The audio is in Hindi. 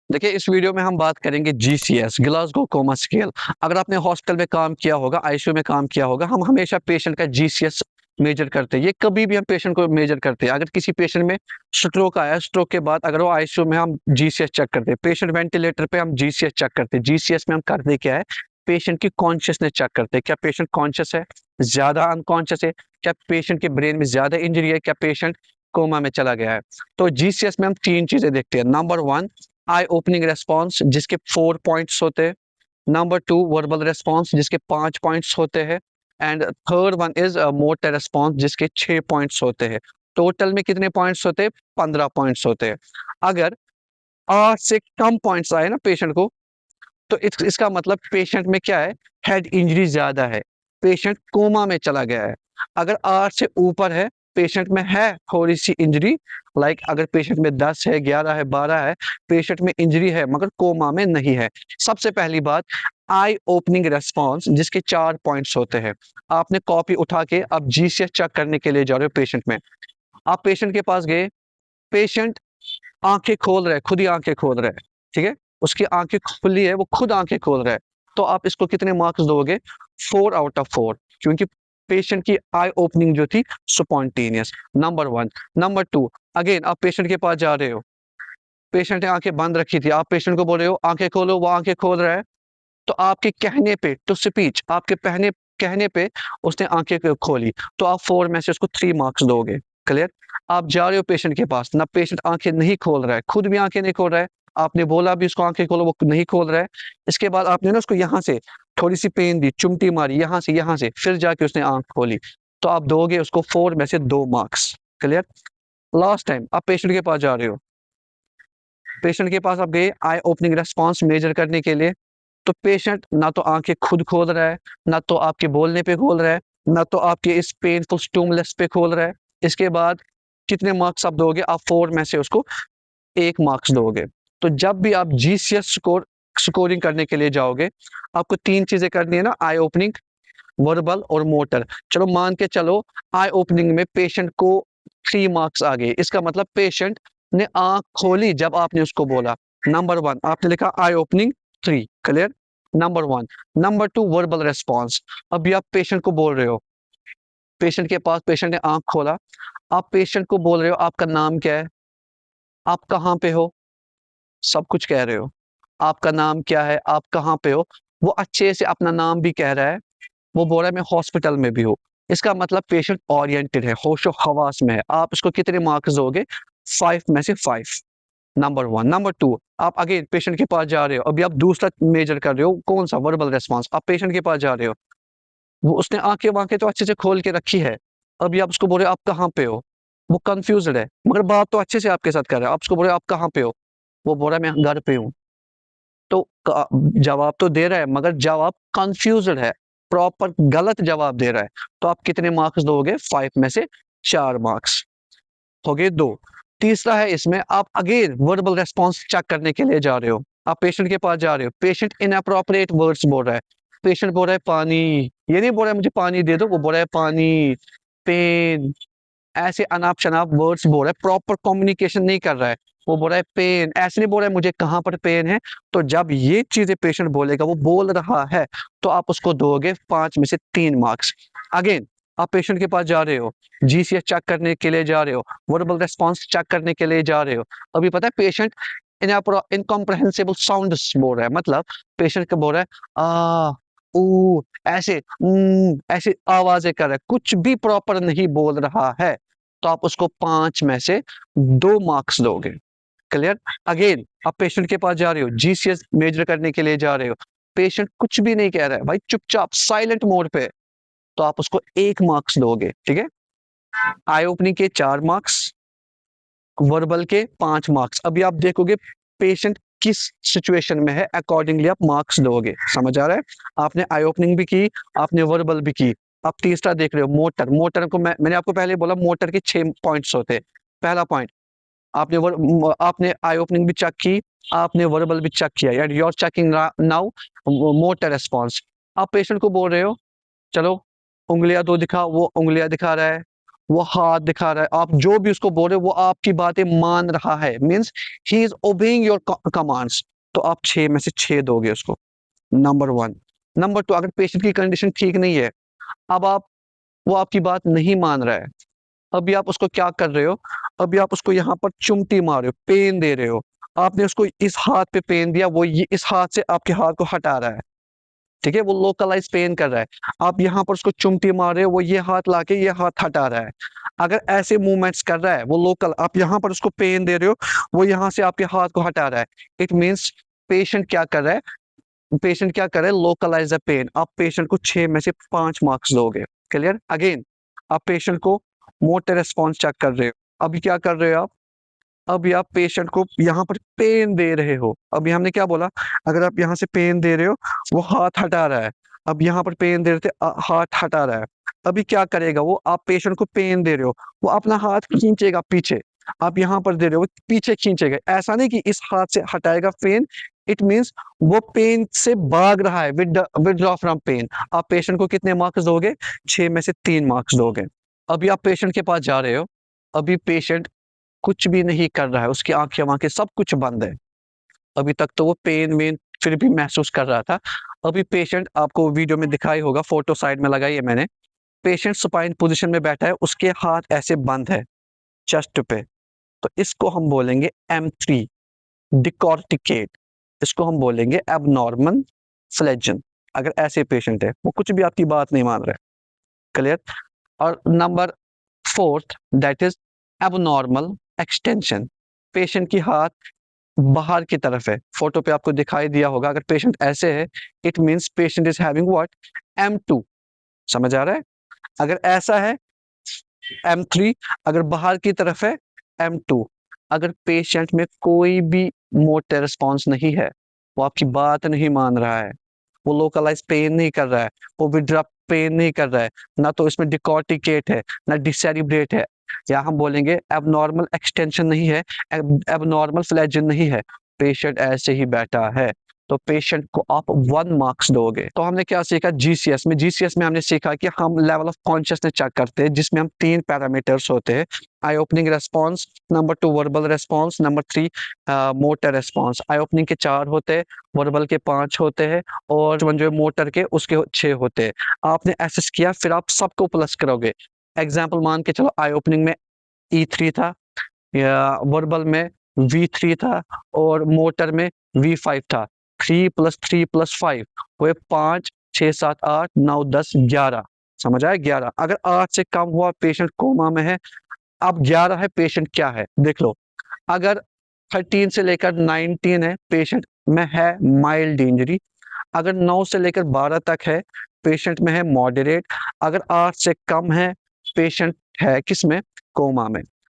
देखिए, इस वीडियो में हम बात करेंगे जीसीएस, ग्लासगो कोमा स्केल। अगर आपने हॉस्पिटल में काम किया होगा, आईसीयू में काम किया होगा, हम हमेशा पेशेंट का जीसीएस मेजर करते हैं। ये कभी भी हम पेशेंट को मेजर करते हैं। अगर किसी पेशेंट में स्ट्रोक आया, स्ट्रोक के बाद अगर वो आईसीयू में, हम जीसीएस चेक करते हैं। पेशेंट वेंटिलेटर पे, हम जीसीएस चेक करते हैं। जीसीएस में हम करते क्या है, पेशेंट की कॉन्शियसनेस चेक करते हैं। क्या पेशेंट कॉन्शियस है, ज्यादा अनकॉन्शियस है, क्या पेशेंट के ब्रेन में ज्यादा इंजरी है, क्या पेशेंट कोमा में चला गया है। तो जीसीएस में हम तीन चीजें देखते हैं। नंबर वन, आई ओपनिंग रेस्पॉन्स, जिसके 4 पॉइंट्स होते हैं। नंबर टू, वर्बल रेस्पॉन्स, जिसके 5 पॉइंट्स होते हैं। And third one is motor response, जिसके 6 पॉइंट्स होते हैं। टोटल में कितने पॉइंट्स होते हैं? 15 पॉइंट्स होते हैं। अगर 8 से कम पॉइंट्स आए ना पेशेंट को, तो इसका मतलब पेशेंट में क्या है, हेड इंजरी ज्यादा है, पेशेंट कोमा में चला गया है। अगर 8 से ऊपर है, पेशेंट में है थोड़ी सी इंजरी, लाइक अगर पेशेंट में 10 है, 11 है, 12 है, पेशेंट में इंजरी है मगर कोमा में नहीं है। सबसे पहली बात, आई ओपनिंग रेस्पॉन्स, जिसके 4 पॉइंट्स होते हैं। आपने कॉपी उठा के अब जीसीएस चेक करने के लिए जा रहे हो पेशेंट में। आप पेशेंट के पास गए, पेशेंट आंखें खोल रहा है, खुद ही आंखें खोल रहा है, ठीक है, उसकी आंखें खुली है, वो खुद आंखें खोल रहा है। तो आप इसको कितने मार्क्स दोगे? 4 आउट ऑफ 4, क्योंकि पेशेंट की आई ओपनिंग जो थी spontaneous. Number one. Number to, again आप पेशेंट के पास जा रहे हो, पेशेंट ने आंखें बंद रखी थी, आप पेशेंट को बोल रहे हो आंखें खोलो, वो आंखें खोल रहा है। तो आपके कहने पे, टू स्पीच, आपके पहने कहने पे उसने आंखें खोली, तो आप 4 में से उसको 3 मार्क्स दोगे। क्लियर? आप जा रहे हो पेशेंट के पास ना, पेशेंट आंखें नहीं खोल रहा है, खुद भी आंखें नहीं खोल रहा है, आपने बोला भी उसको आंखें खोलो, वो नहीं खोल रहा है। इसके बाद आपने ना उसको यहाँ से थोड़ी सी पेन दी, चुमटी मारी यहाँ से, फिर जाके उसने आंख खोली, तो आप दोगे उसको 4 में से 2 मार्क्स। क्लियर? लास्ट टाइम आप पेशेंट के पास जा रहे हो, पेशेंट के पास आप गए आई ओपनिंग रेस्पॉन्स मेजर करने के लिए, तो पेशेंट ना तो आंखें खुद खोल रहा है, ना तो आपके बोलने पे खोल रहा है, ना तो आपके इस पेनफुल स्टिमुलस पे खोल रहा है। इसके बाद कितने मार्क्स आप दोगे? आप 4 में से उसको 1 मार्क्स दोगे। तो जब भी आप जीसीएस स्कोरिंग करने के लिए जाओगे, आपको 3 चीजें करनी है ना, आई ओपनिंग, वर्बल और मोटर। चलो मान के चलो, आई ओपनिंग में पेशेंट को 3 मार्क्स आ गए, इसका मतलब पेशेंट ने आंख खोली जब आपने उसको बोला। नंबर वन, आपने लिखा eye opening 3। Clear? Number one. Number two, verbal response. अभी आप पेशेंट को बोल रहे हो, पेशेंट के पास, पेशेंट ने आंख खोला, आप पेशेंट को बोल रहे हो आपका नाम क्या है, आप कहाँ पे हो, सब कुछ कह रहे हो। आपका नाम क्या है, आप कहाँ पे हो, वो अच्छे से अपना नाम भी कह रहा है, वो बोल रहा है मैं हॉस्पिटल में भी हूँ। इसका मतलब पेशेंट ओरिएंटेड है, होशो हवास में है। आप इसको कितने मार्क्स दोगे? 5 में से 5। Number one. नंबर टू, आप अगेन पेशेंट के पास जा रहे हो, अभी आप दूसरा मेजर कर रहे हो, कौन सा? Verbal response. आप पेशेंट के पास जा रहे हो, वो उसने आंखें वांखें तो अच्छे से खोल के रखी है, अभी आप उसको बोल रहे हो आप कहाँ पे हो, वो कंफ्यूज्ड है मगर बात तो अच्छे से आपके साथ कर रहा है। आप उसको बोल रहे हो आप कहाँ पे हो, वो बोल रहा है मैं घर पे हूँ। तो जवाब तो दे रहा है मगर जवाब कंफ्यूज्ड है, प्रॉपर गलत जवाब दे रहा है। तो आप कितने मार्क्स दोगे? 5 में से 4 मार्क्स। हो गए 2। तीसरा है इसमें, आप अगेन वर्बल रेस्पॉन्स चेक करने के लिए जा रहे हो, आप पेशेंट के पास जा रहे हो, पेशेंट इनअप्रोप्रिएट वर्ड्स बोल रहा है। पेशेंट बोल रहा है पानी, ये नहीं बोल रहा है मुझे पानी दे दो, वो बोल रहा है पानी, पेन, ऐसे अनाप शनाप वर्ड्स बोल रहा है, प्रॉपर कम्युनिकेशन नहीं कर रहा है। वो बोल रहा है पेन, ऐसे नहीं बोल रहा है मुझे कहाँ पर पेन है। तो जब ये चीजें पेशेंट बोलेगा, वो बोल रहा है, तो आप उसको दोगे 5 में से 3 मार्क्स। अगेन आप पेशेंट के पास जा रहे हो, जीसीएस चेक करने के लिए जा रहे हो, वर्बल रेस्पॉन्स चेक करने के लिए जा रहे हो। अभी पता है पेशेंट इनकॉम्प्रहेंसिबल साउंड बोल रहा है, मतलब पेशेंट को बोल रहा है आ, ऊ, ऐसे ऐसे आवाजें कर रहा है, कुछ भी प्रॉपर नहीं बोल रहा है। तो आप उसको 5 में से 2 मार्क्स दोगे। क्लियर? अगेन आप पेशेंट के पास जा रहे हो, जीसीएस मेजर करने के लिए जा रहे हो, पेशेंट कुछ भी नहीं कह रहा है भाई, चुपचाप साइलेंट मोड पे, तो आप उसको 1 मार्क्स दोगे। ठीक है? आई ओपनिंग के 4 मार्क्स, वर्बल के 5 मार्क्स। अभी आप देखोगे पेशेंट किस सिचुएशन में है, अकॉर्डिंगली आप मार्क्स दोगे। समझ आ रहा है? आपने आई ओपनिंग भी की, आपने वर्बल भी की। आप तीसरा देख रहे हो, मोटर। मोटर को मैंने आपको पहले बोला मोटर के 6 पॉइंट्स होते हैं। पहला पॉइंट, आपने आई ओपनिंग भी चेक की, आपने वर्बल भी चेक किया, and you are checking now motor response. आप पेशेंट को बोल रहे हो चलो उंगलियां 2 दिखा, वो उंगलियां दिखा रहा है, वो हाथ दिखा रहा है, आप जो भी उसको बोल रहे हो वो आपकी बातें मान रहा है, means he is obeying your commands, तो आप 6 में से 6 दोगे उसको। नंबर 1। नंबर 2, अगर पेशेंट की कंडीशन ठीक नहीं है, अब आप वो आपकी बात नहीं मान रहा है, अभी आप उसको क्या कर रहे हो, अभी आप उसको यहाँ पर चुमटी मार रहे हो, पेन दे रहे हो, आपने उसको इस हाथ पे पेन दिया, वो ये इस हाथ से आपके हाथ को हटा रहा है, ठीक है, वो लोकलाइज पेन कर रहा है, आप यहाँ पर उसको चुमटी मार रहे हो, वो ये हाथ लाके ये हाथ हटा रहा है, अगर ऐसे मूवमेंट्स कर रहा है वो लोकल, आप यहाँ पर उसको पेन दे रहे हो, वो यहाँ से आपके हाथ को हटा रहा है, इट मीन्स पेशेंट क्या कर रहा है, पेशेंट क्या करे, लोकलाइज द पेन, आप पेशेंट को 6 में से 5 मार्क्स दोगे। क्लियर। अगेन, आप पेशेंट को मोटर रिस्पॉन्स चेक कर रहे हो, अभी क्या कर रहे हो आप, अभी आप पेशेंट को यहाँ पर पेन दे रहे हो, अभी हमने क्या बोला, अगर आप यहाँ से पेन दे रहे हो, वो हाथ हटा रहा है, अब यहाँ पर पेन दे रहे थे, हाथ हटा रहा है, अभी क्या करेगा वो, आप पेशेंट को पेन दे रहे हो, वो अपना हाथ खींचेगा पीछे, आप यहाँ पर दे रहे हो, वो पीछे खींचेगा, ऐसा नहीं कि इस हाथ से हटाएगा पेन, इट मीन्स वो पेन से भाग रहा है, विदड्रॉ फ्रॉम पेन। आप पेशेंट को कितने मार्क्स दोगे, 6 में से 3 मार्क्स दोगे। अभी आप पेशेंट के पास जा रहे हो, अभी पेशेंट कुछ भी नहीं कर रहा है, उसकी आंखें वांखें सब कुछ बंद है, अभी तक तो वो पेन वेन फिर भी महसूस कर रहा था, अभी पेशेंट, आपको वीडियो में दिखाई होगा, फोटो साइड में लगाई है मैंने, पेशेंट सुपाइन पोजीशन में बैठा है, उसके हाथ ऐसे बंद है चेस्ट पे, तो इसको हम बोलेंगे M3 डिकॉर्टिकेट, इसको हम बोलेंगे एबनॉर्मल फ्लेजन। अगर ऐसे पेशेंट है, वो कुछ भी आपकी बात नहीं मान रहे। क्लियर। और number 4th, that is abnormal extension, patient की हाथ बाहर की तरफ है, फोटो पे आपको दिखाई दिया होगा, अगर पेशेंट ऐसे है, it means patient is having what, M2। समझ आ रहा है। अगर ऐसा है, M3, अगर बाहर की तरफ है, M2। अगर पेशेंट में कोई भी मोटर रिस्पॉन्स नहीं है, वो आपकी बात नहीं मान रहा है, वो लोकलाइज पेन नहीं कर रहा है, वो विड्रॉ पेन नहीं कर रहा है, ना तो इसमें डिकॉर्टिकेट है, ना डिसेरिब्रेट है, या हम बोलेंगे एबनॉर्मल एक्सटेंशन नहीं है, एबनॉर्मल फ्लैजन नहीं है, पेशेंट ऐसे ही बैठा है, तो पेशेंट को आप 1 मार्क्स दोगे। तो हमने क्या सीखा, जीसीएस में हमने सीखा कि हम लेवल ऑफ कॉन्शियसनेस चेक करते हैं, जिसमें हम 3 पैरामीटर्स होते हैं, eye opening response, number 2 verbal response, number 3 motor response. Eye opening के 4 होते हैं, वर्बल के 5 होते हैं, और जो मोटर के उसके 6 होते हैं। आपने एसेस किया, फिर आप सबको प्लस करोगे। एग्जाम्पल मान के चलो, आई ओपनिंग में E3 था, या वर्बल में V3 था, और मोटर में V5 था। 3 + 3 + 5 वो 5, 6, 7, 8, 9, 10, 11। समझ आया, 11। अगर 8 से कम हुआ, पेशेंट कोमा में है। अब 11 है, पेशेंट क्या है देख लो। अगर 13 से लेकर 19 है, पेशेंट में है माइल्ड इंजरी। अगर 9 से लेकर 12 तक है, पेशेंट में है मॉडरेट। अगर 8 से कम है, पेशेंट है किसमें, कोमा में।